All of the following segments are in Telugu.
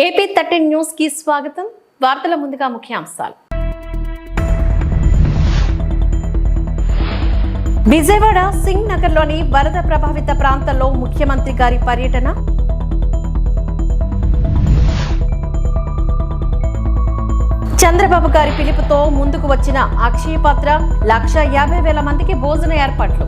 ఏపీ 13 న్యూస్ కి స్వాగతం. వార్తల ముందుగా ముఖ్యాంశాలు. విజయవాడ సింగ్ నగర్ లోని వరద ప్రభావిత ప్రాంతాల్లో ముఖ్యమంత్రి గారి పర్యటన. చంద్రబాబు గారి పిలుపుతో ముందుకు వచ్చిన అక్షయ పాత్ర 1,50,000 మందికి భోజన ఏర్పాట్లు.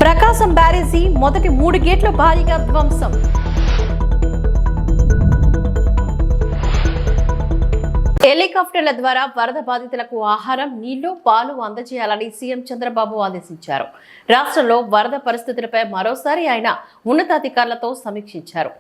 ప్రకాశం బ్యారేజీ మొదటి 3 గేట్లు భారీగా ధ్వంసం. హెలికాప్టర్ల ద్వారా వరద బాధితులకు ఆహారం, నీళ్లు, పాలు అందజేయాలని సీఎం చంద్రబాబు ఆదేశించారు. రాష్ట్రంలో వరద పరిస్థితులపై మరోసారి ఆయన ఉన్నతాధికారులతో సమీక్షించారు.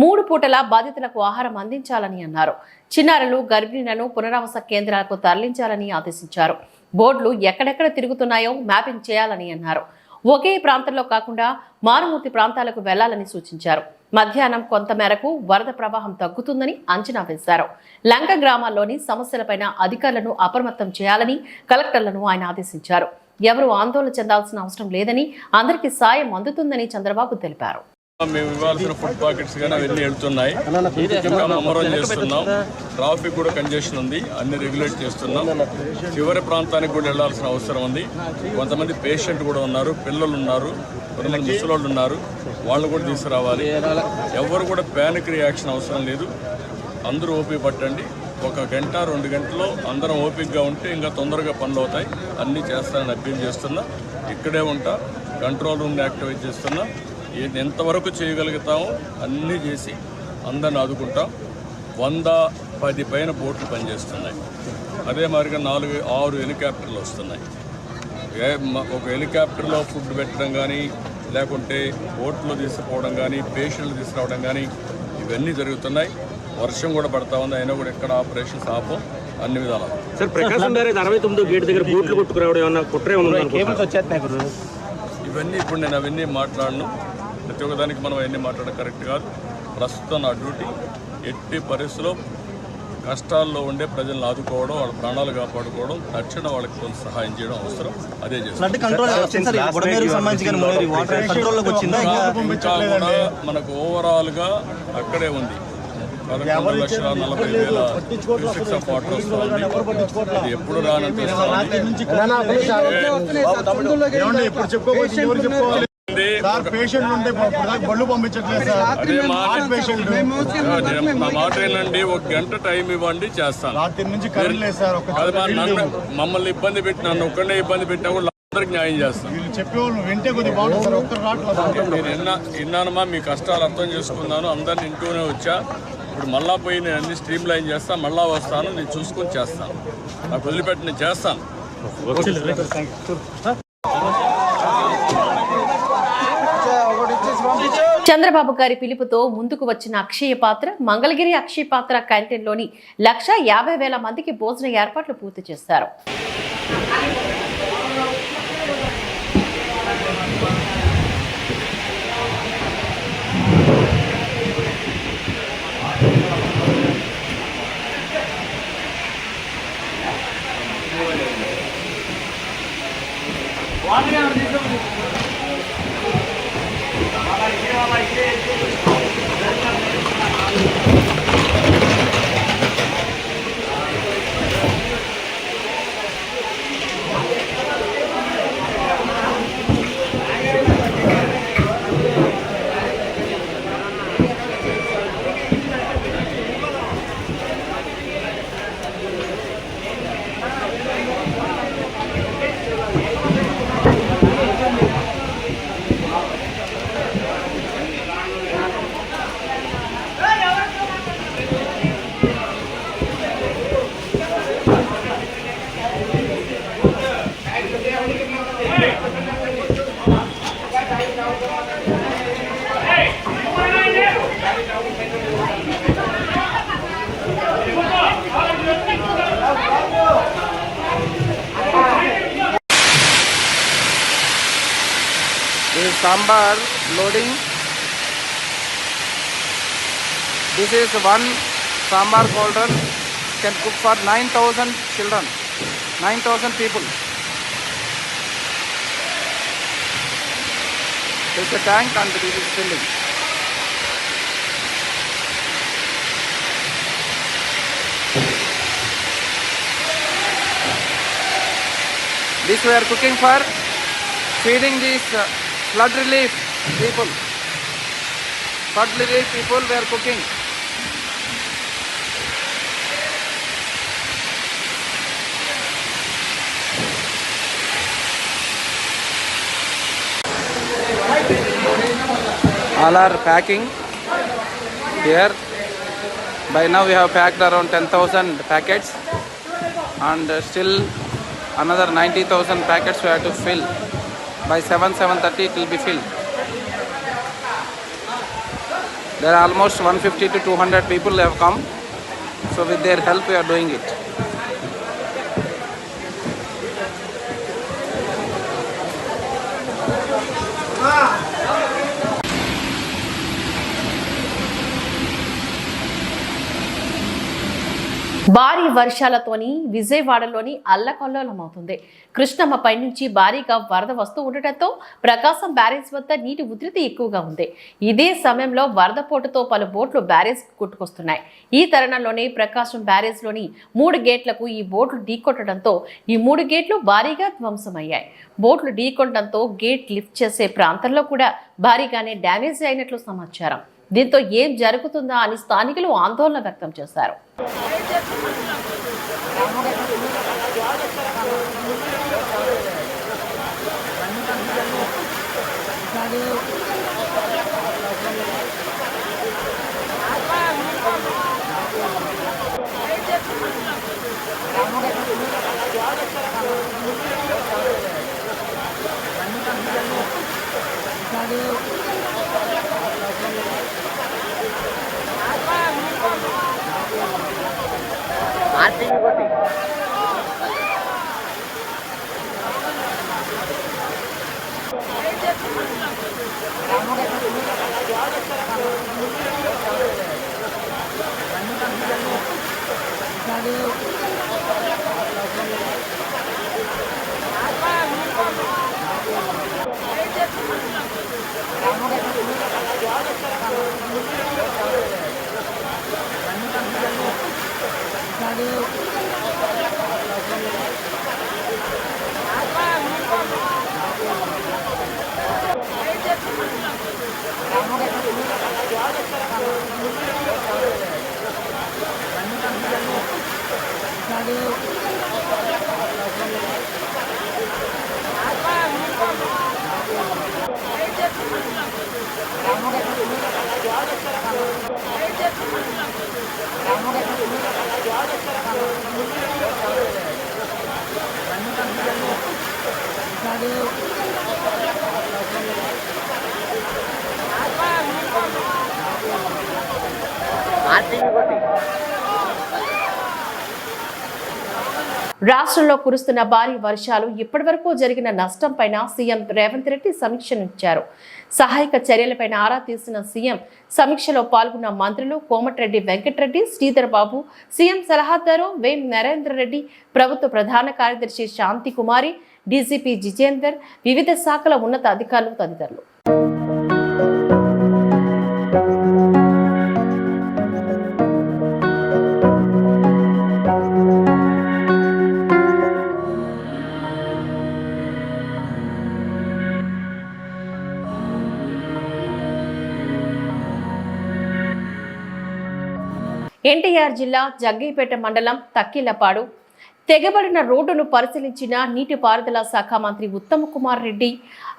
3 పూటల బాధితులకు ఆహారం అందించాలని అన్నారు. చిన్నారులు, గర్భిణులను పునరావాస కేంద్రాలకు తరలించాలని ఆదేశించారు. బోర్డులు ఎక్కడెక్కడ తిరుగుతున్నాయో మ్యాపింగ్ చేయాలని అన్నారు. ఒకే ప్రాంతంలో కాకుండా మారుమూర్తి ప్రాంతాలకు వెళ్లాలని సూచించారు. మధ్యాహ్నం కొంత మేరకు వరద ప్రవాహం తగ్గుతుందని అంచనా వేశారు. లంక గ్రామాల్లోని సమస్యలపైన అధికారులను అప్రమత్తం చేయాలని కలెక్టర్లను ఆయన ఆదేశించారు. ఎవరూ ఆందోళన చెందాల్సిన అవసరం లేదని, అందరికీ సాయం అందుతుందని చంద్రబాబు తెలిపారు. మేము ఇవ్వాల్సిన ఫుడ్ పాకెట్స్ కానీ అవన్నీ వెళ్తున్నాయి. అమరం చేస్తున్నాం. ట్రాఫిక్ కూడా కంజెషన్ ఉంది, అన్ని రెగ్యులేట్ చేస్తున్నాం. చివరి ప్రాంతానికి కూడా వెళ్లాల్సిన అవసరం ఉంది. కొంతమంది పేషెంట్ కూడా ఉన్నారు, పిల్లలు ఉన్నారు, కొంతమంది ముసలోళ్ళు ఉన్నారు, వాళ్ళు కూడా తీసుకురావాలి. ఎవరు కూడా ప్యానిక్ రియాక్షన్ అవసరం లేదు. అందరూ ఓపిక పట్టండి. 1 గంట 2 గంటల్లో అందరం ఓపికగా ఉంటే ఇంకా తొందరగా పనులు అవుతాయి. అన్నీ చేస్తానని అప్పీల్ చేస్తున్నా. ఇక్కడే ఉంటా, కంట్రోల్ రూమ్ని యాక్టివేట్ చేస్తున్నా. ఎంతవరకు చేయగలుగుతామో అన్నీ చేసి అందరిని ఆదుకుంటాం. 110 పైన బోట్లు పనిచేస్తున్నాయి. అదే మాదిరిగా 4-6 హెలికాప్టర్లు వస్తున్నాయి. ఒక హెలికాప్టర్లో ఫుడ్ పెట్టడం కానీ, లేకుంటే బోట్లో తీసుకుపోవడం కానీ, పేషెంట్లు తీసుకురావడం కానీ ఇవన్నీ జరుగుతున్నాయి. వర్షం కూడా పడతా ఉంది, అయినా కూడా ఎక్కడ ఆపరేషన్స్ ఆపం, అన్ని విధాలు. సార్, ప్రకాశం బ్యారేజ్ 69 గేట్ దగ్గర బోట్లు కొట్టుకురావడం ఏమన్నా కుట్రే ఉంది? ఇవన్నీ ఇప్పుడు నేను అవన్నీ మాట్లాడను. ప్రతి ఒక్కదానికి మనం అవన్నీ మాట్లాడడం కరెక్ట్ కాదు. ప్రస్తుతం నా డ్యూటీ ఎట్టి పరిస్థితుల్లో కష్టాల్లో ఉండే ప్రజలను ఆదుకోవడం, వాళ్ళ ప్రాణాలు కాపాడుకోవడం, తక్షణ వాళ్ళకి కొంత సహాయం చేయడం అవసరం. అదే చేస్తాం. ఇంకా కూడా మనకు ఓవరాల్గా అక్కడే ఉంది. 11,40,000 ఆఫ్ వాటర్ వస్తుంది. అది ఎప్పుడు రానంత మాట ఏంటండి, 1 గంట టైం ఇవ్వండి, చేస్తాను. మమ్మల్ని ఇబ్బంది పెట్టి, నన్ను ఒక్కడే ఇబ్బంది పెట్టినా కూడా అందరికి న్యాయం చేస్తాను. విన్నానమ్మా, మీ కష్టాలు అర్థం చేసుకున్నాను. అందరిని ఇంటూనే వచ్చా. ఇప్పుడు మళ్ళా పోయి నేను అన్ని స్ట్రీమ్ లైన్ చేస్తాను. మళ్ళా వస్తాను, నేను చూసుకొని చేస్తాను. నాకు వదిలిపెట్టి నేను చేస్తాను. చంద్రబాబు గారి పిలుపుతో ముందుకు వచ్చిన అక్షయ పాత్ర మంగళగిరి అక్షయ పాత్ర క్యాంటీన్లోని 1,50,000 మందికి భోజన ఏర్పాట్లు పూర్తి చేశారు. This is sambar loading. This is one sambar cauldron can cook for 9,000 children, 9,000 people. There's a tank and it is filling. This we are cooking for feeding these flood relief people. Flood relief people we are cooking. All are packing here. By now we have packed around 10,000 packets and still another 90,000 packets we have to fill. By 7:30 it will be filled. There are almost 150 to 200 people have come. So with their help we are doing it. భారీ వర్షాలతోని విజయవాడలోని అల్లకల్లోలమవుతుంది. కృష్ణమ్మ పైనుంచి భారీగా వరద వస్తూ ఉండటంతో ప్రకాశం బ్యారేజ్ వద్ద నీటి ఉధృతి ఎక్కువగా ఉంది. ఇదే సమయంలో వరద పోటుతో పలు బోట్లు బ్యారేజ్ కొట్టుకొస్తున్నాయి. ఈ తరుణంలోనే ప్రకాశం బ్యారేజ్లోని 3 గేట్లకు ఈ బోట్లు ఢీకొట్టడంతో ఈ 3 గేట్లు భారీగా ధ్వంసమయ్యాయి. బోట్లు ఢీకొట్టడంతో గేట్ లిఫ్ట్ చేసే ప్రాంతంలో కూడా భారీగానే డ్యామేజ్ అయినట్లు సమాచారం. దీంతో ఏం జరుగుతుందా అని స్థానికులు ఆందోళన వ్యక్తం చేశారు. రాష్ట్రంలో కురుస్తున్న భారీ వర్షాలు ఇప్పటివరకు జరిగిన నష్టంపైన సీఎం రేవంత్ రెడ్డి సమీక్షించారు. సహాయక చర్యలపైన ఆరా తీసిన సీఎం సమీక్షలో పాల్గొన్న మంత్రులు కోమటిరెడ్డి వెంకటరెడ్డి, శ్రీధర్ బాబు, సీఎం సలహాదారు వేం నరేంద్ర రెడ్డి, ప్రభుత్వ ప్రధాన కార్యదర్శి శాంతి కుమారి, డీజీపీ జితేందర్, వివిధ శాఖల ఉన్నత అధికారులు తదితరులు. ఎన్టీఆర్ జిల్లా జగ్గయ్యపేట మండలం తక్కిలపాడు తెగబడిన రోడ్డును పరిశీలించిన నీటిపారుదల శాఖ మంత్రి ఉత్తమ్ కుమార్ రెడ్డి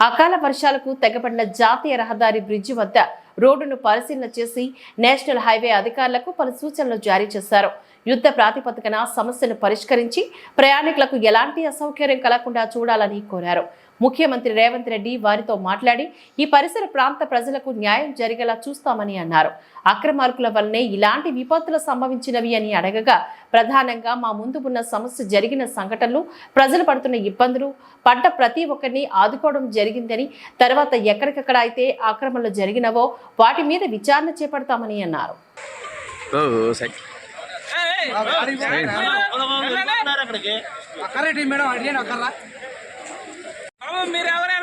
అకాల వర్షాలకు తెగబడిన జాతీయ రహదారి బ్రిడ్జి వద్ద రోడ్డును పరిశీలన చేసి నేషనల్ హైవే అధికారులకు పలు సూచనలు జారీ చేశారు. యుద్ధ ప్రాతిపదికన సమస్యను పరిష్కరించి ప్రయాణికులకు ఎలాంటి అసౌకర్యం కలగకుండా చూడాలని కోరారు. ముఖ్యమంత్రి రేవంత్ రెడ్డి వారితో మాట్లాడి ఈ పరిసర ప్రాంత ప్రజలకు న్యాయం జరిగేలా చూస్తామని అన్నారు. అక్రమార్కుల వల్లనే ఇలాంటి విపత్తులు సంభవించినవి అని అడగగా, ప్రధానంగా మా ముందు ఉన్న సమస్య జరిగిన సంఘటనలు, ప్రజలు పడుతున్న ఇబ్బందులు, పడ్డ ప్రతి ఒక్కరిని ఆదుకోవడం జరిగిందని, తర్వాత ఎక్కడికక్కడ అయితే ఆక్రమణలు జరిగినవో వాటి మీద విచారణ చేపడతామని అన్నారు. మీరు ఎవరు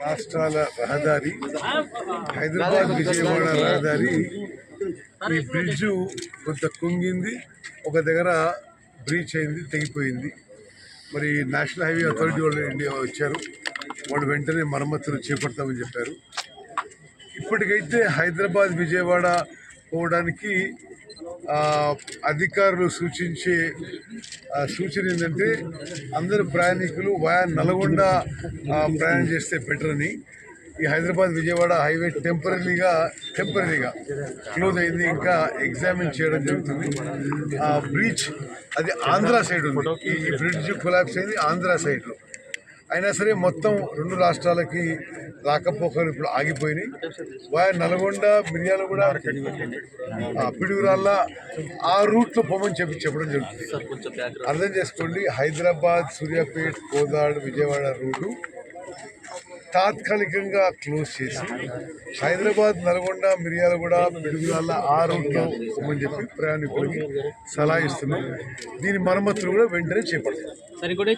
రాష్ట్రాల రహదారి హైదరాబాద్ విజయవాడ రహదారి ఈ బ్రిడ్జ్ కొంత కుంగింది, ఒక దగ్గర బ్రీచ్ అయింది, తెగిపోయింది. మరి నేషనల్ హైవే అథారిటీ వాళ్ళు ఇండియా వచ్చారు, వాళ్ళు వెంటనే మరమ్మతులు చేపడతామని చెప్పారు. ఇప్పటికైతే హైదరాబాద్ విజయవాడ పోవడానికి అధికారులు సూచించే సూచన ఏంటంటే అందరు ప్రయాణికులు వయా నల్గొండ ప్రయాణం చేస్తే బెటర్ అని. ఈ హైదరాబాద్ విజయవాడ హైవే టెంపరీగా క్లోజ్ అయింది, ఇంకా ఎగ్జామిన్ చేయడం జరుగుతుంది. ఆ బ్రిడ్జ్ అది ఆంధ్ర సైడ్ ఉంది, ఈ బ్రిడ్జ్ కొలాప్స్ అయింది ఆంధ్ర సైడ్లో. అయినా సరే మొత్తం రెండు రాష్ట్రాలకి రాకపోకలు ఇప్పుడు ఆగిపోయినాయి. వయా నల్గొండ, మిర్యాలగూడ, పిడుగురాళ్ళ ఆ రూట్లో పోమని చెప్పడం జరుగుతుంది. అర్థం చేసుకోండి, హైదరాబాద్, సూర్యాపేట్, కోదాడ్, విజయవాడ రూటు తాత్కాలికంగా క్లోజ్ చేసి హైదరాబాద్, నల్గొండ, మిర్యాలగూడ, పిడుగురాళ్ళ ఆ రూట్లో పోమని చెప్పి ప్రయాణికులకి సలహా ఇస్తున్నాం. దీని మరమ్మతులు కూడా వెంటనే చేపడతాం. సరే కూడా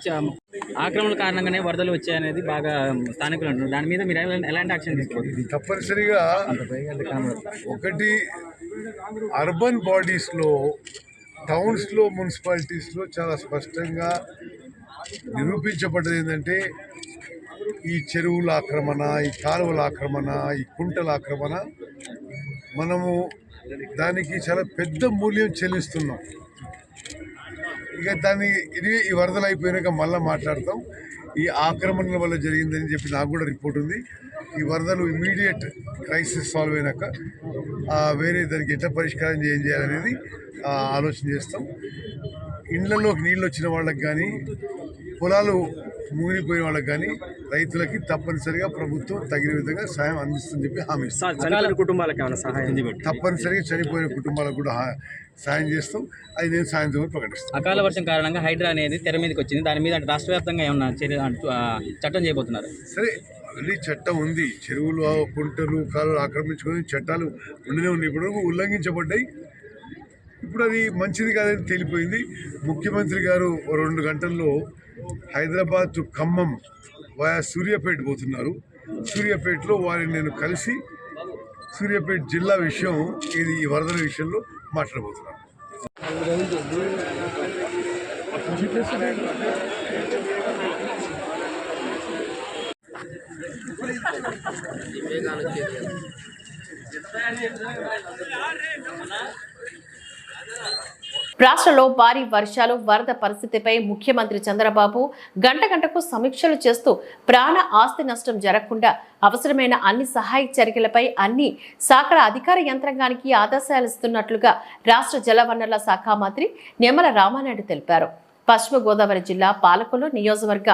ఆక్రమణ కారణంగానే వరదలు వచ్చాయనేది బాగా స్థానికులు అంటున్నారు. దాని మీద మీరు ఎలాంటి యాక్షన్ తీసుకోవాలి? తప్పనిసరిగా ఒకటి అర్బన్ బాడీస్లో, టౌన్స్లో, మున్సిపాలిటీస్లో చాలా స్పష్టంగా నిరూపించబడ్డది ఏంటంటే ఈ చెరువుల ఆక్రమణ, ఈ కాలువల ఆక్రమణ, ఈ కుంటల ఆక్రమణ మనము దానికి చాలా పెద్ద మూల్యం చెల్లిస్తున్నాం. ఇక దాన్ని ఈ వరదలు అయిపోయినాక మళ్ళీ మాట్లాడతాం. ఈ ఆక్రమణల వల్ల జరిగిందని చెప్పి నాకు కూడా రిపోర్ట్ ఉంది. ఈ వరదలు ఇమీడియట్ క్రైసిస్ సాల్వ్ అయినాక వేరే దానికి ఎట్లా పరిష్కారం చేయాలనేది ఆలోచన చేస్తాం. ఇళ్లలోకి నీళ్ళు వచ్చిన వాళ్ళకి కానీ, పొలాలు మునిగిపోయిన వాళ్ళకి కానీ, రైతులకి తప్పనిసరిగా ప్రభుత్వం తగిన విధంగా సాయం అందిస్తుందని చెప్పి హామీ ఇస్తాం. కుటుంబాలకు ఏమైనా సహాయం తప్పనిసరిగా చనిపోయిన కుటుంబాలకు కూడా సాయం చేస్తాం. అది నేను సాయంత్రం ప్రకటిస్తాను. అకాల వర్షం కారణంగా హైడ్రా అనేది తెర మీదకి వచ్చింది. దాని మీద రాష్ట్ర వ్యాప్తంగా ఏమన్నా చట్టం చేయబోతున్నారు? సరే, ఆల్రెడీ చట్టం ఉంది. చెరువులు, కుంటలు, కాలువలు ఆక్రమించుకొని చట్టాలు ఉండనే ఉన్నాయి, ఇప్పుడు ఉల్లంఘించబడ్డాయి. ఇప్పుడు అది మంచిది కాదని తేలిపోయింది. ముఖ్యమంత్రి గారు 2 గంటల్లో హైదరాబాద్ టు ఖమ్మం వయా సూర్యాపేట పోతున్నారు. సూర్యాపేటలో వారిని నేను కలిసి సూర్యాపేట జిల్లా విషయం, ఇది ఈ వరదల విషయంలో మాట్లాడబోతున్నాను. రాష్ట్రంలో భారీ వర్షాలు, వరద పరిస్థితిపై ముఖ్యమంత్రి చంద్రబాబు గంటకు సమీక్షలు చేస్తూ ప్రాణ ఆస్తి నష్టం జరగకుండా అవసరమైన అన్ని సహాయ చర్యలపై అన్ని శాఖల అధికార యంత్రాంగానికి ఆదేశాలు ఇస్తున్నట్లుగా రాష్ట్ర జలవనరుల శాఖ మంత్రి నిమ్మల రామానాయుడు తెలిపారు. పశ్చిమ గోదావరి జిల్లా పాలకొల్లు నియోజకవర్గ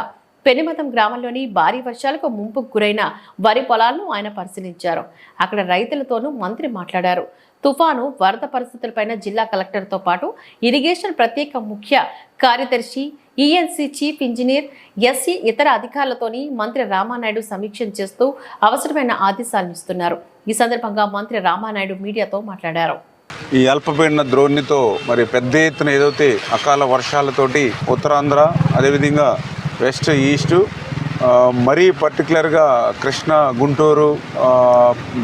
పెనుమతం గ్రామంలోని భారీ వర్షాలకు ముంపుకు గురైన వరి పొలాలను ఆయన పరిశీలించారు. అక్కడ రైతులతోనూ మంత్రి మాట్లాడారు. తుఫాను, వరద పరిస్థితులపైన జిల్లా కలెక్టర్తో పాటు ఇరిగేషన్ ప్రత్యేక ముఖ్య కార్యదర్శి, ఈఎన్సీ చీఫ్ ఇంజనీర్, ఎస్సీ ఇతర అధికారులతోని మంత్రి రామానాయుడు సమీక్ష చేస్తూ అవసరమైన ఆదేశాలను ఇస్తున్నారు. ఈ సందర్భంగా మంత్రి రామానాయుడు మీడియాతో మాట్లాడారు. ఈ అల్పపీడన ద్రోణితో మరి పెద్ద ఎత్తున ఏదైతే అకాల వర్షాలతోటి ఉత్తరాంధ్ర, అదేవిధంగా వెస్ట్, ఈస్టు, మరీ పర్టికులర్గా కృష్ణా, గుంటూరు,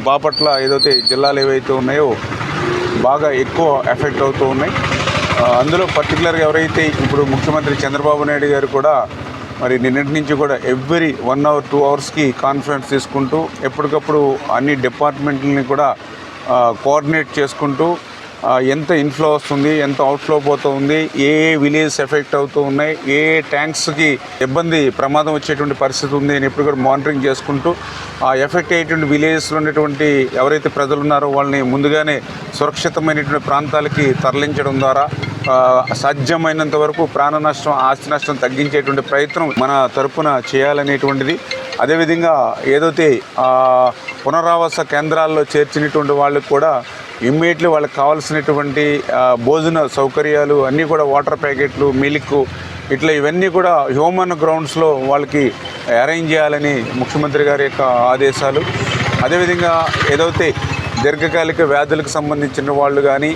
బాపట్ల ఏదైతే జిల్లాలు ఏవైతే ఉన్నాయో బాగా ఎక్కువ ఎఫెక్ట్ అవుతూ ఉన్నాయి. అందులో పర్టికులర్గా ఎవరైతే ఇప్పుడు ముఖ్యమంత్రి చంద్రబాబు నాయుడు గారు కూడా మరి నిన్నటి నుంచి కూడా ఎవ్రీ 1 hour 2 hours కాన్ఫరెన్స్ తీసుకుంటూ ఎప్పటికప్పుడు అన్ని డిపార్ట్మెంట్లని కూడా కోఆర్డినేట్ చేసుకుంటూ ఎంత ఇన్ఫ్లో వస్తుంది, ఎంత అవుట్ఫ్లో పోతూ ఉంది, ఏ విలేజ్ ఎఫెక్ట్ అవుతూ ఉన్నాయి, ఏ ట్యాంక్స్కి ఇబ్బంది, ప్రమాదం వచ్చేటువంటి పరిస్థితి ఉంది అని ఎప్పుడు కూడా మానిటరింగ్ చేసుకుంటూ ఆ ఎఫెక్ట్ అయ్యేటువంటి విలేజెస్లో ఉన్నటువంటి ఎవరైతే ప్రజలు ఉన్నారో వాళ్ళని ముందుగానే సురక్షితమైనటువంటి ప్రాంతాలకి తరలించడం ద్వారా సాధ్యమైనంత వరకు ప్రాణ నష్టం, ఆస్తి నష్టం తగ్గించేటువంటి ప్రయత్నం మన తరపున చేయాలనేటువంటిది. అదేవిధంగా ఏదైతే పునరావాస కేంద్రాల్లో చేర్చినటువంటి వాళ్ళకి కూడా ఇమ్మీడియట్లీ వాళ్ళకి కావాల్సినటువంటి భోజన సౌకర్యాలు అన్నీ కూడా, వాటర్ ప్యాకెట్లు, మిల్క్, ఇట్లా ఇవన్నీ కూడా హ్యూమన్ గ్రౌండ్స్లో వాళ్ళకి అరేంజ్ చేయాలని ముఖ్యమంత్రి గారి యొక్క ఆదేశాలు. అదేవిధంగా ఏదైతే దీర్ఘకాలిక వ్యాధులకు సంబంధించిన వాళ్ళు కానీ,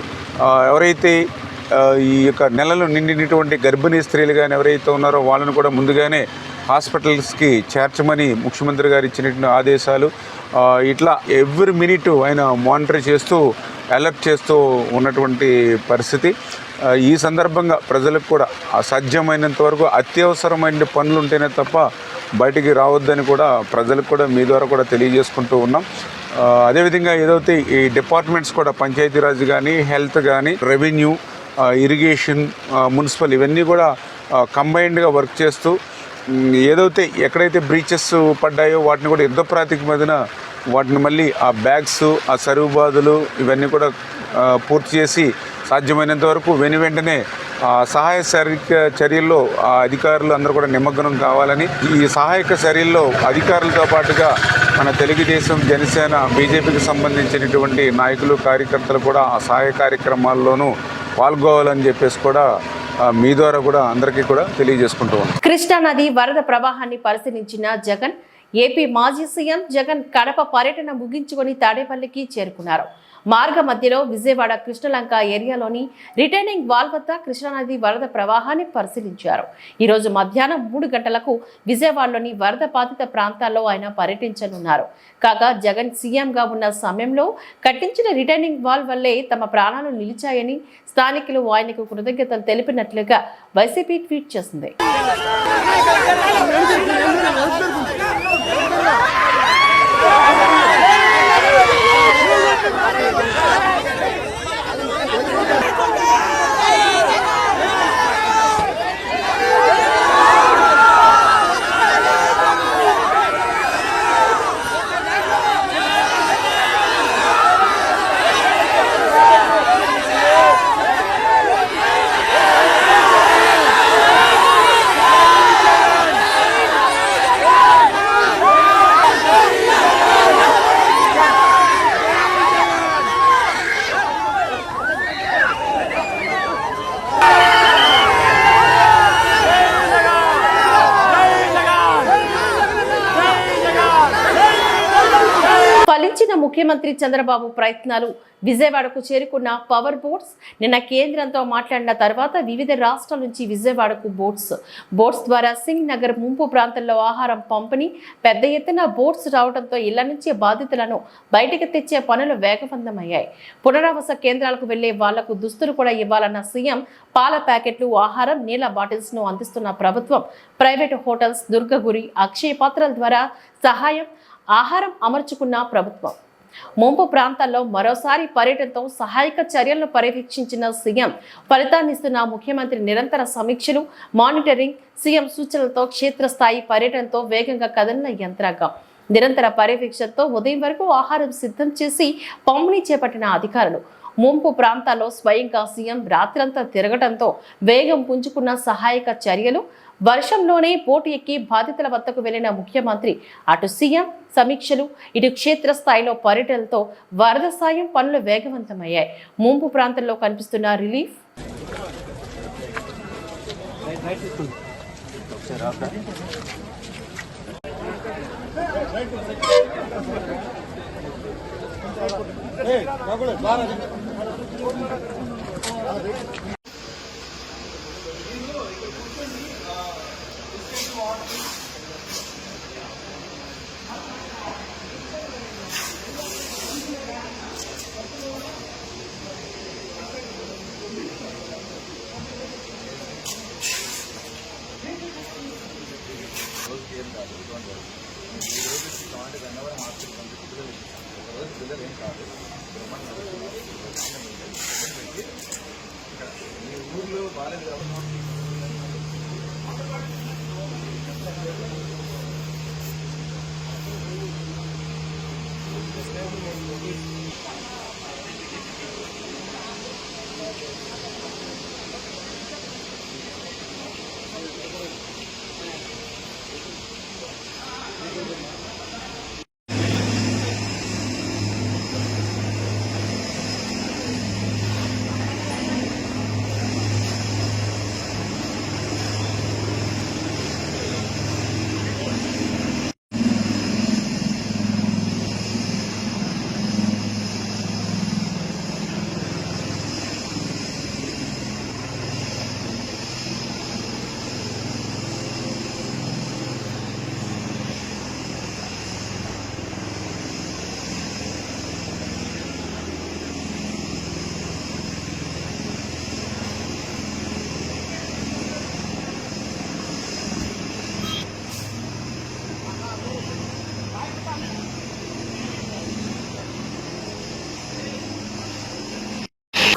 ఎవరైతే ఈ యొక్క నెలలు నిండినటువంటి గర్భిణీ స్త్రీలు కానీ ఎవరైతే ఉన్నారో వాళ్ళని కూడా ముందుగానే హాస్పిటల్స్కి చేర్చమని ముఖ్యమంత్రి గారు ఇచ్చినటువంటి ఆదేశాలు. ఇట్లా ఎవ్రీ మినిట్ ఆయన మానిటర్ చేస్తూ అలర్ట్ చేస్తూ ఉన్నటువంటి పరిస్థితి. ఈ సందర్భంగా ప్రజలకు కూడా సాధ్యమైనంత వరకు అత్యవసరమైన పనులు ఉంటేనే తప్ప బయటికి రావద్దని కూడా ప్రజలకు కూడా మీ ద్వారా కూడా తెలియజేసుకుంటూ ఉన్నాం. అదేవిధంగా ఏదైతే ఈ డిపార్ట్మెంట్స్ కూడా పంచాయతీరాజ్ కానీ, హెల్త్ కానీ, రెవెన్యూ, ఇరిగేషన్, మున్సిపల్ ఇవన్నీ కూడా కంబైన్డ్గా వర్క్ చేస్తూ ఏదైతే ఎక్కడైతే బ్రీచెస్ పడ్డాయో వాటిని కూడా యుద్ధ ప్రాతిపదికన వాటిని మళ్ళీ ఆ బ్యాగ్స్, ఆ సరువు బాధలు ఇవన్నీ కూడా పూర్తి చేసి సాధ్యమైనంత వరకు వెంటనే సహాయ చర్యల్లో అధికారులు అందరూ కూడా నిమగ్నం కావాలని, ఈ సహాయక చర్యల్లో అధికారులతో పాటుగా మన తెలుగుదేశం, జనసేన, బీజేపీకి సంబంధించినటువంటి నాయకులు, కార్యకర్తలు కూడా ఆ సహాయ కార్యక్రమాల్లోనూ పాల్గొవాలని చెప్పేసి కూడా మీ ద్వారా కూడా అందరికీ కూడా తెలియజేసుకుంటూ ఉన్నాం. కృష్ణానది వరద ప్రవాహాన్ని పరిశీలించిన జగన్, ఏపీ మాజీ సీఎం జగన్ కడప పర్యటన ముగించుకొని తాడేపల్లికి చేరుకున్నారు. మార్గ మధ్యలో విజయవాడ కృష్ణలంక ఏరియాలోని రిటైనింగ్ వాల్ వద్ద కృష్ణానది వరద ప్రవాహాన్ని పరిశీలించారు. ఈ రోజు మధ్యాహ్నం 3 గంటలకు విజయవాడలోని వరద బాధిత ప్రాంతాల్లో ఆయన పర్యటించనున్నారు. కాగా జగన్ సీఎంగా ఉన్న సమయంలో కట్టించిన రిటైనింగ్ వాల్ వల్లే తమ ప్రాణాలు నిలిచాయని స్థానికులు ఆయనకు కృతజ్ఞతలు తెలిపినట్లుగా వైసీపీ ట్వీట్ చేసింది. ఫలించిన ముఖ్యమంత్రి చంద్రబాబు ప్రయత్నాలు. విజయవాడకు చేరుకున్న పవర్ బోట్స్ నిన్న కేంద్రంతో మాట్లాడిన తర్వాత వివిధ రాష్ట్రాల నుంచి విజయవాడకు బోట్స్ ద్వారా సింగ్ నగర్ ముంపు ప్రాంతంలో ఆహారం పంపిణీ. పెద్ద ఎత్తున బోట్స్ రావడంతో ఇళ్ల నుంచి బాధితులను బయటికి తెచ్చే పనులు వేగవంతమయ్యాయి. పునరావాస కేంద్రాలకు వెళ్లే వాళ్లకు దుస్తులు కూడా ఇవ్వాలన్న సీఎం, పాల ప్యాకెట్లు, ఆహారం, నీళ్ల బాటిల్స్ ను అందిస్తున్న ప్రభుత్వం, ప్రైవేటు హోటల్స్, దుర్గగురి, అక్షయ పాత్రల ద్వారా సహాయం, ఆహారం అమర్చుకున్న ప్రభుత్వం. ముంపు ప్రాంతాల్లో మరోసారి పర్యటనతో సహాయక చర్యలను పర్యవేక్షించిన సీఎం, ఫలితాన్నిస్తున్న ముఖ్యమంత్రి నిరంతర సమీక్షలు, మానిటరింగ్, సీఎం సూచనలతో క్షేత్రస్థాయి పర్యటనతో వేగంగా కదిలిన యంత్రాంగం. నిరంతర పర్యవేక్షణతో ఉదయం వరకు ఆహారం సిద్ధం చేసి పంపిణీ చేపట్టిన అధికారులు. ముంపు ప్రాంతాల్లో స్వయంగా సీఎం రాత్రంతా తిరగడంతో వేగం పుంజుకున్న సహాయక చర్యలు. వర్షంలోనే బోటు ఎక్కి బాధితుల వద్దకు వెళ్లిన ముఖ్యమంత్రి అటు సీఎం సమీక్షలు, ఇటు క్షేత్రస్థాయిలో పర్యటనలతో వరద సాయం పనులు వేగవంతమయ్యాయి. ముంపు ప్రాంతంలో కనిపిస్తున్న రిలీఫ్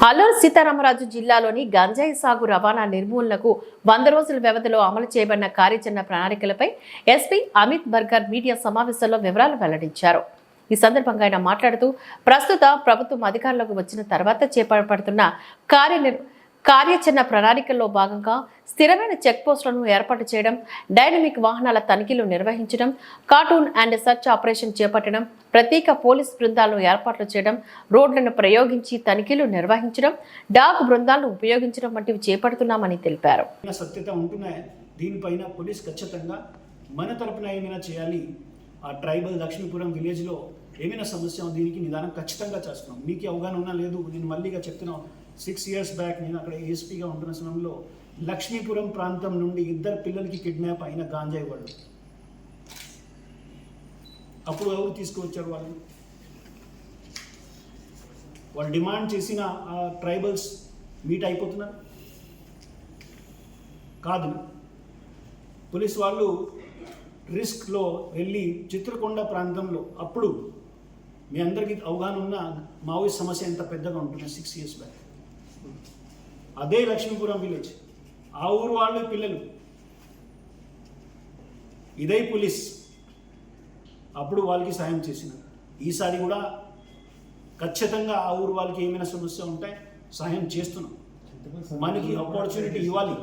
అల్లూరు సీతారామరాజు జిల్లాలోని గంజాయి సాగు రవాణా నిర్మూలనకు 100 రోజుల వ్యవధిలో అమలు చేయబడిన కార్యాచరణ ప్రణాళికలపై ఎస్పీ అమిత్ బర్గర్ మీడియా సమావేశంలో వివరాలు వెల్లడించారు. ఈ సందర్భంగా ఆయన మాట్లాడుతూ ప్రస్తుత ప్రభుత్వం అధికారంలోకి వచ్చిన తర్వాత చేపడుతున్న కార్యాచరణ ప్రణాళికల్లో భాగంగా స్థిరమైన చెక్ పోస్టులను ఏర్పాటు చేయడం, డైనమిక్ వాహనాల తనిఖీలు నిర్వహించడం, కార్టూన్ అండ్ సర్చ్ ఆపరేషన్ చేపట్టడం, ప్రత్యేక పోలీస్ బృందాలను ఏర్పాట్లు చేయడం, రోడ్లను ప్రయోగించి తనిఖీలు నిర్వహించడం, డాగ్ బృందాలను ఉపయోగించడం వంటివి చేపడుతున్నామని తెలిపారు. సత్యత ఉంటున్నాయి. దీనిపైన పోలీస్ ఖచ్చితంగా మన తరపున ఏమైనా చేయాలి. ఆ ట్రైబల్ లక్ష్మీపురం విలేజ్లో ఏమైనా సమస్య ఉంది, దీనికి నిదానం ఖచ్చితంగా చేస్తున్నాం. మీకు అవగాహన ఉన్నా లేదు, నేను మళ్ళీగా చెప్తున్నాను. 6 years బ్యాక్ నేను అక్కడ ఏఎస్పీగా ఉంటున్న సమయంలో లక్ష్మీపురం ప్రాంతం నుండి 2 పిల్లలకి కిడ్నాప్ అయిన గాంజాయి వాళ్ళు. అప్పుడు ఎవరు తీసుకువచ్చారు? వాళ్ళు డిమాండ్ చేసిన ఆ ట్రైబల్స్ మీట్ అయిపోతున్నారు కాదు. పోలీస్ వాళ్ళు రిస్క్లో వెళ్ళి చిత్రకొండ ప్రాంతంలో, అప్పుడు మీ అందరికీ అవగాహన ఉన్న మావోయిస్ట్ సమస్య ఎంత పెద్దగా ఉంటుందో 6 years బ్యాక్. అదే లక్ష్మీపురం విలేజ్, ఆ ఊరు వాళ్ళు పిల్లలు, ఇదే పోలీస్ అప్పుడు వాళ్ళకి సాయం చేసినారు. ఈసారి కూడా ఖచ్చితంగా ఆ ఊరు వాళ్ళకి ఏమైనా సమస్య ఉంటే సాయం చేస్తున్నాం. మనకి ఆపర్చునిటీ ఇవ్వాలి,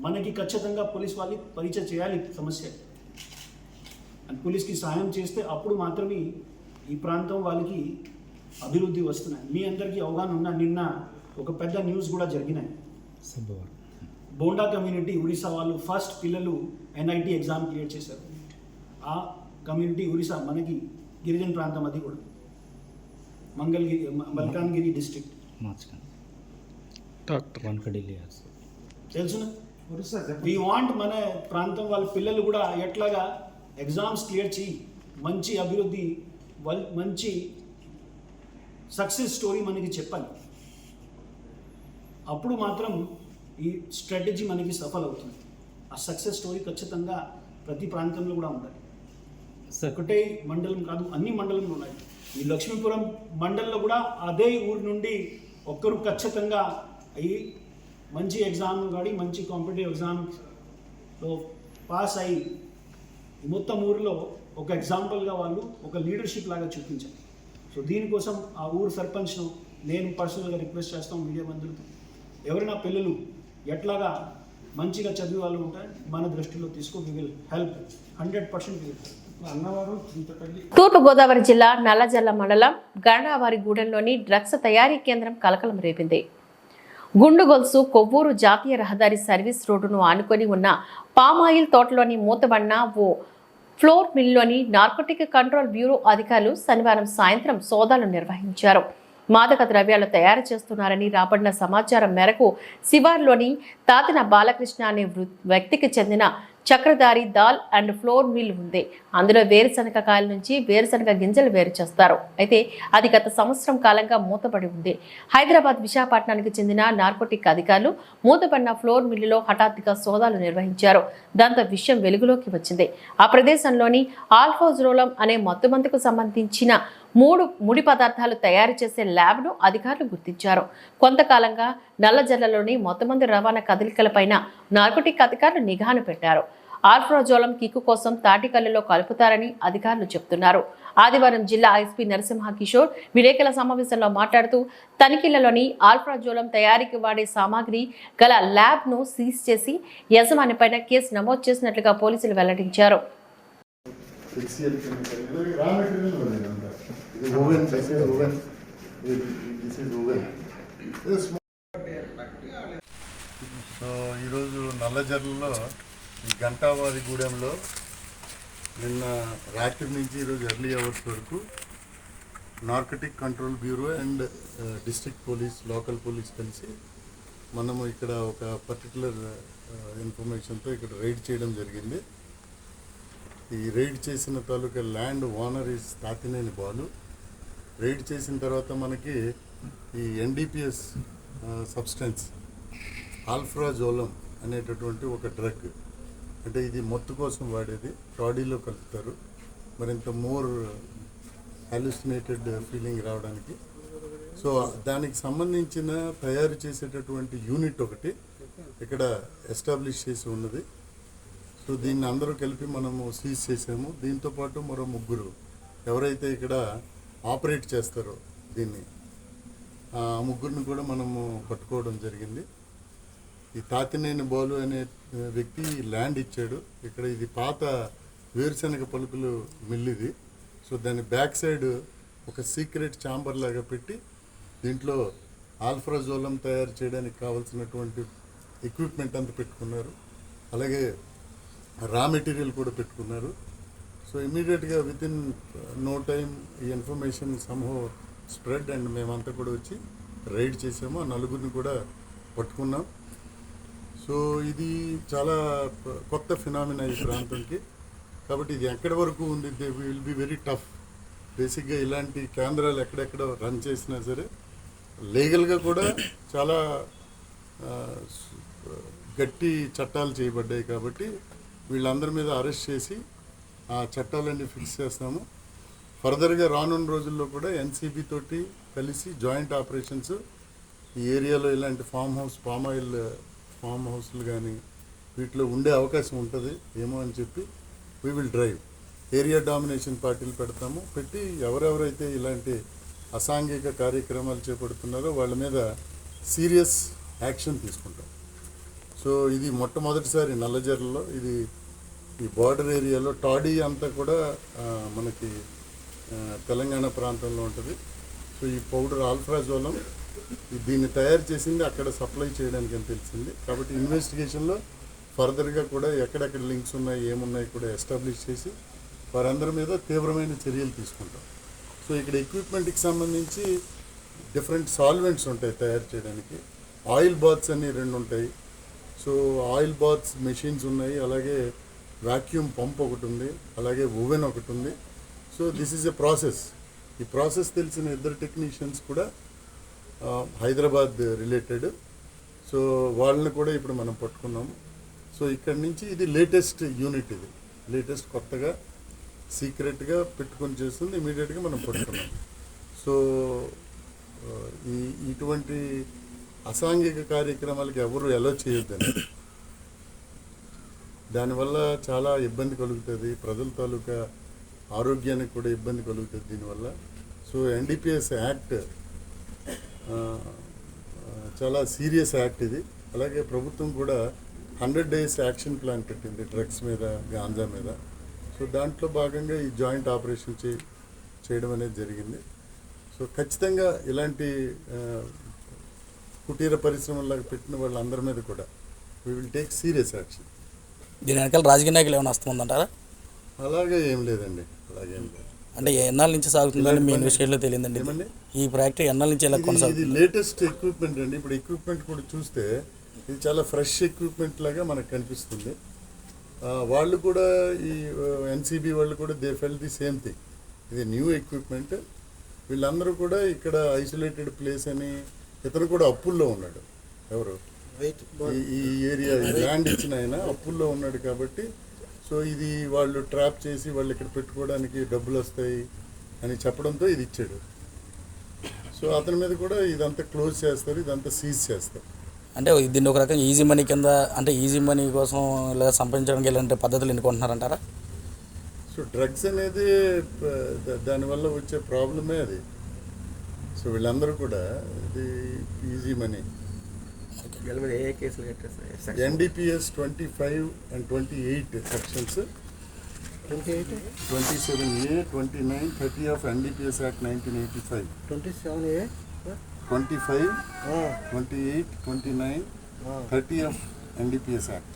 మనకి ఖచ్చితంగా పోలీస్ వాళ్ళకి పరిచయం చేయాలి సమస్య. అండ్ పోలీస్కి సాయం చేస్తే అప్పుడు మాత్రమే ఈ ప్రాంతం వాళ్ళకి అభివృద్ధి వస్తున్నాయి. మీ అందరికీ అవగాహన ఉన్న నిన్న ఒక పెద్ద న్యూస్ కూడా జరిగినాయి. బోండా కమ్యూనిటీ ఒరిస్సా వాళ్ళు ఫస్ట్ పిల్లలు NIT ఎగ్జామ్ క్లియర్ చేశారు. ఆ కమ్యూనిటీ ఒరిస్సా మనకి గిరిజన ప్రాంతం, అది కూడా మల్కాన్గిరి డిస్ట్రిక్ట్ తెలుసునా. వీ వాంట్ మన ప్రాంతం వాళ్ళ పిల్లలు కూడా ఎట్లాగా ఎగ్జామ్స్ క్లియర్ చేయి, మంచి అభివృద్ధి, మంచి సక్సెస్ స్టోరీ మనకి చెప్పాలి. అప్పుడు మాత్రం ఈ స్ట్రాటజీ మనకి సఫల్ అవుతుంది. ఆ సక్సెస్ స్టోరీ ఖచ్చితంగా ప్రతి ప్రాంతంలో కూడా ఉండాలి. ఒకటే మండలం కాదు, అన్ని మండలంలో ఉన్నాయి. ఈ లక్ష్మీపురం మండలంలో కూడా అదే ఊరి నుండి ఒక్కరు ఖచ్చితంగా ఈ మంచి ఎగ్జామ్ కానీ మంచి కాంపిటేటివ్ ఎగ్జామ్లో పాస్ అయ్యి మొత్తం ఊరిలో ఒక ఎగ్జాంపుల్గా వాళ్ళు ఒక లీడర్షిప్ లాగా చూపించారు. సో దీనికోసం ఆ ఊరు సర్పంచ్ను నేను పర్సనల్గా రిక్వెస్ట్ చేస్తాం, మీడియా మంత్రులతో, ఎవరైనా పిల్లలు ఎట్లాగా మంచిగా చదివే వాళ్ళు ఉంటే మన దృష్టిలో తీసుకో, వి విల్ హెల్ప్ 100%. తూర్పుగోదావరి జిల్లా నల్లజర్ల మండలం గండావారిగూడెంలోని డ్రగ్స్ తయారీ కేంద్రం కలకలం రేపింది. గుండు గొలుసు కొవ్వూరు జాతీయ రహదారి సర్వీస్ రోడ్డును ఆనుకొని ఉన్న పామాయిల్ తోటలోని మూతబడిన ఓ ఫ్లోర్ మిల్లోని నార్కోటిక్ కంట్రోల్ బ్యూరో అధికారులు శనివారం సాయంత్రం సోదాలు నిర్వహించారు. మాదక ద్రవ్యాలు తయారు చేస్తున్నారని రాబడిన సమాచారం మేరకు శివార్లోని తాతిన బాలకృష్ణ అనే వ్యక్తికి చెందిన Chakradhari dal and floor mill ఉంది. అందులో వేరుశనగ కాయల నుంచి వేరుశనగ గింజలు వేరు చేస్తారు. అయితే అది గత సంవత్సరం కాలంగా మూతపడి ఉంది. హైదరాబాద్, విశాఖపట్నానికి చెందిన నార్కోటిక్ అధికారులు మూతపడిన ఫ్లోర్ మిల్లులో హఠాత్తుగా సోదాలు నిర్వహించారు. దాంతో విషయం వెలుగులోకి వచ్చింది. ఆ ప్రదేశంలోని ఆల్ఫోజ్రోలం అనే మత్తుమందుకు సంబంధించిన 3 ముడి పదార్థాలు తయారు చేసే ల్యాబ్ను అధికారులు గుర్తించారు. కొంతకాలంగా నల్లజర్లలోని మత్తుమందు రవాణా కదలికలపైన నార్కోటిక్ అధికారులు నిఘాను పెట్టారు. ఆల్ఫ్రాజోలం కిక్కు కోసం తాటికల్లులో కలుపుతారని అధికారులు చెబుతున్నారు. ఆదివారం జిల్లా ఎస్పీ నరసింహ కిషోర్ విలేకరుల సమావేశంలో మాట్లాడుతూ తనిఖీలలోని ఆల్ఫ్రాజోలం తయారీకి వాడే సామాగ్రి గల ల్యాబ్ను సీజ్ చేసి యజమానిపైన కేసు నమోదు చేసినట్లుగా పోలీసులు వెల్లడించారు. సో ఈరోజు నల్లజర్లలో ఈ గంటావారిగూడెంలో నిన్న రాత్రి నుంచి ఈరోజు ఎర్లీ అవర్స్ వరకు narcotic control bureau and district police, local police కలిసి మనము ఇక్కడ ఒక పర్టికులర్ ఇన్ఫర్మేషన్తో ఇక్కడ రైడ్ చేయడం జరిగింది. ఈ రైడ్ చేసిన తాలూకా land owner is Tatineni Balu. Raid చేసిన తర్వాత మనకి ఈ NDPS సబ్స్టెన్స్ ఆల్ఫ్రాజోలం అనేటటువంటి ఒక డ్రగ్, అంటే ఇది మత్తు కోసం వాడేది, బాడీలో కలుపుతారు మరింత మోర్ హాలుసినేటెడ్ ఫీలింగ్ రావడానికి. సో దానికి సంబంధించిన తయారు చేసేటటువంటి యూనిట్ ఒకటి ఇక్కడ ఎస్టాబ్లిష్ చేసి ఉన్నది. సో దీన్ని అందరూ కలిపి మనము సీజ్ చేసాము. దీంతోపాటు మరో 3 ఎవరైతే ఇక్కడ ఆపరేట్ చేస్తారో దీన్ని, ఆ 3ని కూడా మనము పట్టుకోవడం జరిగింది. ఈ తాతినేని బాలు అనే వ్యక్తి ల్యాండ్ ఇచ్చాడు ఇక్కడ. ఇది పాత వేరుశనగ పలుకులు మిల్ ఇది. సో దాని బ్యాక్ సైడ్ ఒక సీక్రెట్ ఛాంబర్ లాగా పెట్టి దీంట్లో ఆల్ఫ్రాజోలం తయారు చేయడానికి కావాల్సినటువంటి ఎక్విప్మెంట్ అంతా పెట్టుకున్నారు. అలాగే రా మెటీరియల్ కూడా పెట్టుకున్నారు. సో ఇమీడియట్గా విత్ ఇన్ నో టైం ఈ ఇన్ఫర్మేషన్ సమ్హౌ స్ప్రెడ్ అండ్ మేమంతా కూడా వచ్చి రైడ్ చేసాము. ఆ 4 కూడా పట్టుకున్నాం. సో ఇది చాలా కొత్త ఫినామినా ఈ ప్రాంతంకి. కాబట్టి ఇది ఎక్కడి వరకు ఉంది, they will be very tough. బేసిక్గా ఇలాంటి కేంద్రాలు ఎక్కడెక్కడ రన్ చేసినా సరే లీగల్గా కూడా చాలా గట్టి చట్టాలు చేయబడ్డాయి. కాబట్టి వీళ్ళందరి మీద అరెస్ట్ చేసి ఆ చట్టాలన్నీ ఫిక్స్ చేస్తాము. ఫర్దర్గా రానున్న రోజుల్లో కూడా ఎన్సీబీ తోటి కలిసి జాయింట్ ఆపరేషన్స్ ఈ ఏరియాలో ఇలాంటి పామ్ ఆయిల్ ఫామ్ హౌస్లు కానీ వీటిలో ఉండే అవకాశం ఉంటుంది ఏమో అని చెప్పి we will drive. Area domination పార్టీలు పెడతాము. పెట్టి ఎవరెవరైతే ఇలాంటి అసాంఘిక కార్యక్రమాలు చేపడుతున్నారో వాళ్ళ మీద సీరియస్ యాక్షన్ తీసుకుంటాం. సో ఇది మొట్టమొదటిసారి నల్లజర్లలో, ఇది ఈ బార్డర్ ఏరియాలో టాడీ అంతా కూడా మనకి తెలంగాణ ప్రాంతంలో ఉంటుంది. సో ఈ పౌడర్ ఆల్ఫ్రాజోలం దీన్ని తయారు చేసింది అక్కడ సప్లై చేయడానికి అని తెలిసింది. కాబట్టి ఇన్వెస్టిగేషన్లో ఫర్దర్గా కూడా ఎక్కడెక్కడ లింక్స్ ఉన్నాయి ఏమున్నాయి కూడా ఎస్టాబ్లిష్ చేసి వారందరి మీద తీవ్రమైన చర్యలు తీసుకుంటాం. సో ఇక్కడ ఎక్విప్మెంట్కి సంబంధించి డిఫరెంట్ సాల్వెంట్స్ ఉంటాయి తయారు చేయడానికి. ఆయిల్ బాత్స్ అన్ని 2 ఉంటాయి. సో ఆయిల్ బాత్స్ మెషిన్స్ ఉన్నాయి, అలాగే వాక్యూమ్ పంప్ ఒకటి ఉంది, అలాగే ఓవెన్ ఒకటి ఉంది. So this is a process. ఈ ప్రాసెస్ తెలిసిన 2 టెక్నీషియన్స్ కూడా హైదరాబాద్ రిలేటెడ్. సో వాళ్ళని కూడా ఇప్పుడు మనం పట్టుకున్నాము. సో ఇక్కడ నుంచి ఇది లేటెస్ట్ యూనిట్, ఇది లేటెస్ట్ కొత్తగా సీక్రెట్గా పెట్టుకొని చేస్తుంది. ఇమీడియట్గా మనం పట్టుకున్నాం. సో ఇటువంటి అసాంఘిక కార్యక్రమాలకి ఎవరు ఎలా చేయొద్దని, దానివల్ల చాలా ఇబ్బంది కలుగుతుంది, ప్రజల తాలూకా ఆరోగ్యానికి కూడా ఇబ్బంది కలుగుతుంది దీనివల్ల. సో ఎన్డీపీఎస్ యాక్ట్ చాలా సీరియస్ యాక్ట్ ఇది. అలాగే ప్రభుత్వం కూడా 100 days యాక్షన్ ప్లాన్ పెట్టింది డ్రగ్స్ మీద, గాంజా మీద. సో దాంట్లో భాగంగా ఈ జాయింట్ ఆపరేషన్ చేయడం అనేది జరిగింది. సో ఖచ్చితంగా ఇలాంటి కుటీర పరిశ్రమలాగా పెట్టిన వాళ్ళందరి మీద కూడా we will take serious action. దీని వెనకాల రాజకీయ నాయకులు ఏమైనా వస్తుందంటారా? అలాగే ఏం లేదండి, అలాగేం లేదు. అంటే ఎన్నాళ్ళ నుంచి సాగుతుందని మీ ఇన్వెస్టిగేషన్లో తెలియదండి. ఈ ప్రాజెక్ట్ ఎన్నాళ్ళ నుంచి ఎలా కొనసాగుతుంది? ఇది లేటెస్ట్ ఎక్విప్మెంట్ అండి. ఇప్పుడు ఎక్విప్మెంట్ కూడా చూస్తే ఇది చాలా ఫ్రెష్ ఎక్విప్మెంట్ లాగా మనకు కనిపిస్తుంది. వాళ్ళు కూడా ఈ ఎన్సీబీ వాళ్ళు కూడా they fell the same thing. ఇది న్యూ ఎక్విప్మెంట్. వీళ్ళందరూ కూడా ఇక్కడ ఐసోలేటెడ్ ప్లేస్ అని, ఇతను కూడా అప్పుల్లో ఉన్నాడు. ఎవరు ఈ ఏరియా ల్యాండ్ ఇచ్చిన ఆయన అప్పుల్లో ఉన్నాడు. కాబట్టి సో ఇది వాళ్ళు ట్రాప్ చేసి వాళ్ళు ఇక్కడ పెట్టుకోవడానికి డబ్బులు వస్తాయి అని చెప్పడంతో ఇది ఇచ్చాడు. సో అతని మీద కూడా ఇదంతా క్లోజ్ చేస్తారు, ఇదంతా సీజ్ చేస్తారు. అంటే దీన్ని ఒక రకంగా ఈజీ మనీ కింద, అంటే ఈజీ మనీ కోసం ఇలా సంపాదించడానికి ఇలాంటి పద్ధతులు ఎన్నుకుంటున్నారంటారా? సో డ్రగ్స్ అనేది దానివల్ల వచ్చే ప్రాబ్లమే అది. సో వీళ్ళందరూ కూడా ఇది easy money. NDPS 25 and 28 sections 27A, 29, 30 of NDPS Act 1985. 27A, 25, 28, 29, 30 of NDPS Act.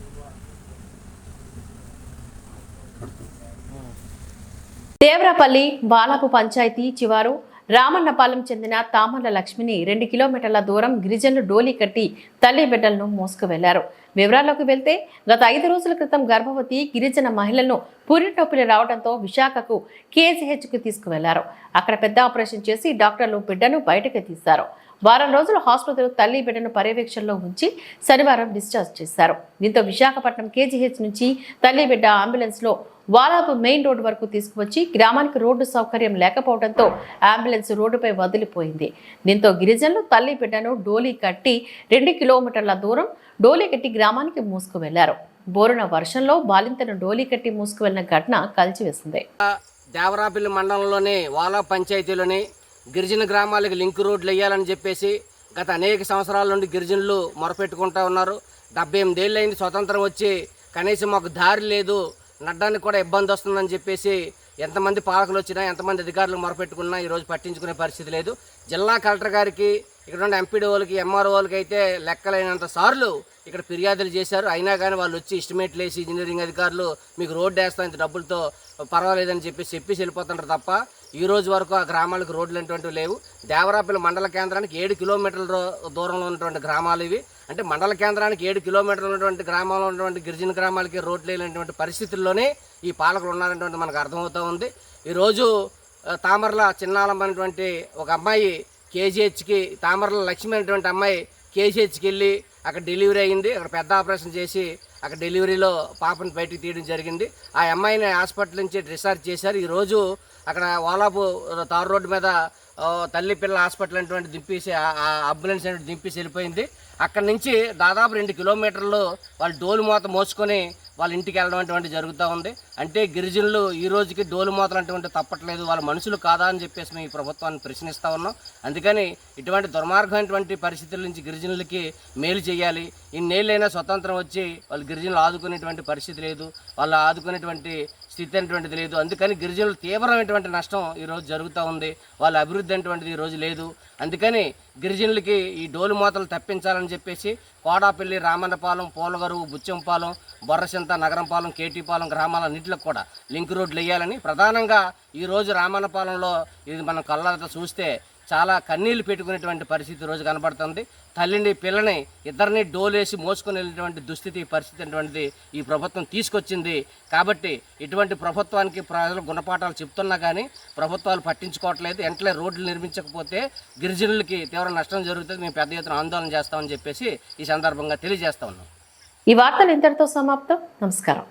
దేవరాపల్లి బాలాపు పంచాయతీ చివారు రామన్నపాలెం చెందిన తామర్ల లక్ష్మిని 2 కిలోమీటర్ల దూరం గిరిజనులు డోలీ కట్టి తల్లి బిడ్డలను మోసుకు వెళ్లారు. వివరాల్లోకి వెళ్తే గత 5 రోజుల క్రితం గర్భవతి గిరిజన మహిళలను పురిటొప్పిలు రావడంతో విశాఖకు కేజీహెచ్కు తీసుకువెళ్లారు. అక్కడ పెద్ద ఆపరేషన్ చేసి డాక్టర్లు బిడ్డను బయటకు తీశారు. వారం రోజులు హాస్పిటల్ తల్లి బిడ్డను పర్యవేక్షణలో ఉంచి శనివారం డిశ్చార్జ్ చేశారు. దీంతో విశాఖపట్నం కేజీహెచ్ నుంచి తల్లి బిడ్డ అంబులెన్స్ లో వాలాబ్ మెయిన్ రోడ్డు వరకు తీసుకువచ్చి గ్రామానికి రోడ్డు సౌకర్యం లేకపోవడంతో అంబులెన్స్ రోడ్డుపై వదిలిపోయింది. దీంతో గిరిజనులు తల్లి బిడ్డను డోలీ కట్టి 2 కిలోమీటర్ల దూరం డోలీ కట్టి గ్రామానికి మూసుకు వెళ్లారు. బోరున వర్షంలో బాలింతను డోలీ కట్టి మూసుకు వెళ్లిన ఘటన కలిచివేసింది. దేవరాపల్లి మండలంలోని వాలా పంచాయతీలోని గిరిజన గ్రామాలకు లింక్ రోడ్లు వేయాలని చెప్పేసి గత అనేక సంవత్సరాల నుండి గిరిజనులు మొరపెట్టుకుంటూ ఉన్నారు. 78 ఏళ్ళు అయింది స్వతంత్రం వచ్చి, కనీసం మాకు దారి లేదు, నడ్డానికి కూడా ఇబ్బంది వస్తుందని చెప్పేసి ఎంతమంది పాలకులు వచ్చినా ఎంతమంది అధికారులు మొరపెట్టుకున్నా ఈరోజు పట్టించుకునే పరిస్థితి లేదు. జిల్లా కలెక్టర్ గారికి, ఇక్కడ ఉన్న ఎంపీడీఓలకి, ఎంఆర్ఓలకి అయితే లెక్కలైనంత సార్లు ఇక్కడ ఫిర్యాదులు చేశారు. అయినా కానీ వాళ్ళు వచ్చి ఎస్టిమేట్లు వేసి ఇంజనీరింగ్ అధికారులు మీకు రోడ్డు వేస్తాం ఇంత డబ్బులతో పర్వాలేదని చెప్పేసి వెళ్ళిపోతుంటారు తప్ప ఈ రోజు వరకు ఆ గ్రామాలకు రోడ్లు అనేటువంటివి లేవు. దేవరాపల్లి మండల కేంద్రానికి 7 కిలోమీటర్ల దూరంలో ఉన్నటువంటి గ్రామాలు ఇవి. అంటే మండల కేంద్రానికి 7 కిలోమీటర్లు ఉన్నటువంటి గ్రామాల్లో ఉన్నటువంటి గిరిజన గ్రామాలకి రోడ్లు లేనటువంటి పరిస్థితుల్లోనే ఈ పాలకులు ఉన్నారనేటువంటి మనకు అర్థమవుతూ ఉంది. ఈరోజు తామర్ల చిన్నాలమ్మ అనేటువంటి ఒక అమ్మాయి కేజీహెచ్కి, తామర్ల లక్ష్మి అనేటువంటి అమ్మాయి కేజీహెచ్కి వెళ్ళి అక్కడ డెలివరీ అయింది. అక్కడ పెద్ద ఆపరేషన్ చేసి అక్కడ డెలివరీలో పాపను బయటికి తీయడం జరిగింది. ఆ అమ్మాయిని హాస్పిటల్ నుంచి డిశ్చార్జ్ చేశారు. ఈరోజు అక్కడ వాలాపు తారు రోడ్డు మీద తల్లి పిల్ల హాస్పిటల్ అనేటువంటి దింపేసి అంబులెన్స్ అనేటువంటి దింపేసి వెళ్ళిపోయింది. అక్కడి నుంచి దాదాపు 2 కిలోమీటర్లు వాళ్ళు డోలు మూత మోసుకొని వాళ్ళ ఇంటికి వెళ్ళడం అటువంటి జరుగుతూ ఉంది. అంటే గిరిజనులు ఈ రోజుకి డోలు మూతలు అటువంటి తప్పట్లేదు, వాళ్ళ మనుషులు కాదా అని చెప్పేసి మేము ఈ ప్రభుత్వాన్ని ప్రశ్నిస్తూ ఉన్నాం. అందుకని ఇటువంటి దుర్మార్గమైనటువంటి పరిస్థితుల నుంచి గిరిజనులకి మేలు చేయాలి. ఇన్నేళ్ళైనా స్వతంత్రం వచ్చి వాళ్ళు గిరిజనులు ఆదుకునేటువంటి పరిస్థితి లేదు, వాళ్ళు ఆదుకునేటువంటి స్థితి అనేటువంటిది లేదు. అందుకని గిరిజనులు తీవ్రమైనటువంటి నష్టం ఈరోజు జరుగుతూ ఉంది. వాళ్ళ అభివృద్ధి అనేటువంటిది ఈరోజు లేదు. అందుకని గిరిజనులకి ఈ డోలు మూతలు తప్పించాలని చెప్పేసి కోడాపల్లి, రామన్నపాలెం, పోలగరువు, బుచ్చంపాలెం, బొర్రసింత, నగరంపాలెం, కేటీపాలెం గ్రామాలన్నింటిలో కూడా లింక్ రోడ్లు వేయాలని, ప్రధానంగా ఈరోజు రామన్నపాలెంలో ఇది మనం కళ్ళతో చూస్తే చాలా కన్నీళ్లు పెట్టుకునేటువంటి పరిస్థితి రోజు కనబడుతుంది. తల్లిని పిల్లని ఇద్దరిని డోలేసి మోసుకొని వెళ్ళేటువంటి దుస్థితి పరిస్థితి అటువంటిది ఈ ప్రభుత్వం తీసుకొచ్చింది. కాబట్టి ఇటువంటి ప్రభుత్వానికి ప్రజలు గుణపాఠాలు చెప్తున్నా కానీ ప్రభుత్వాలు పట్టించుకోవట్లేదు. వెంటనే రోడ్లు నిర్మించకపోతే గిరిజనులకి తీవ్ర నష్టం జరుగుతుంది, మేము పెద్ద ఎత్తున ఆందోళన చేస్తామని చెప్పేసి ఈ సందర్భంగా తెలియజేస్తా ఉన్నాం. ఈ వార్తలు ఇంతటితో సమాప్తం. నమస్కారం.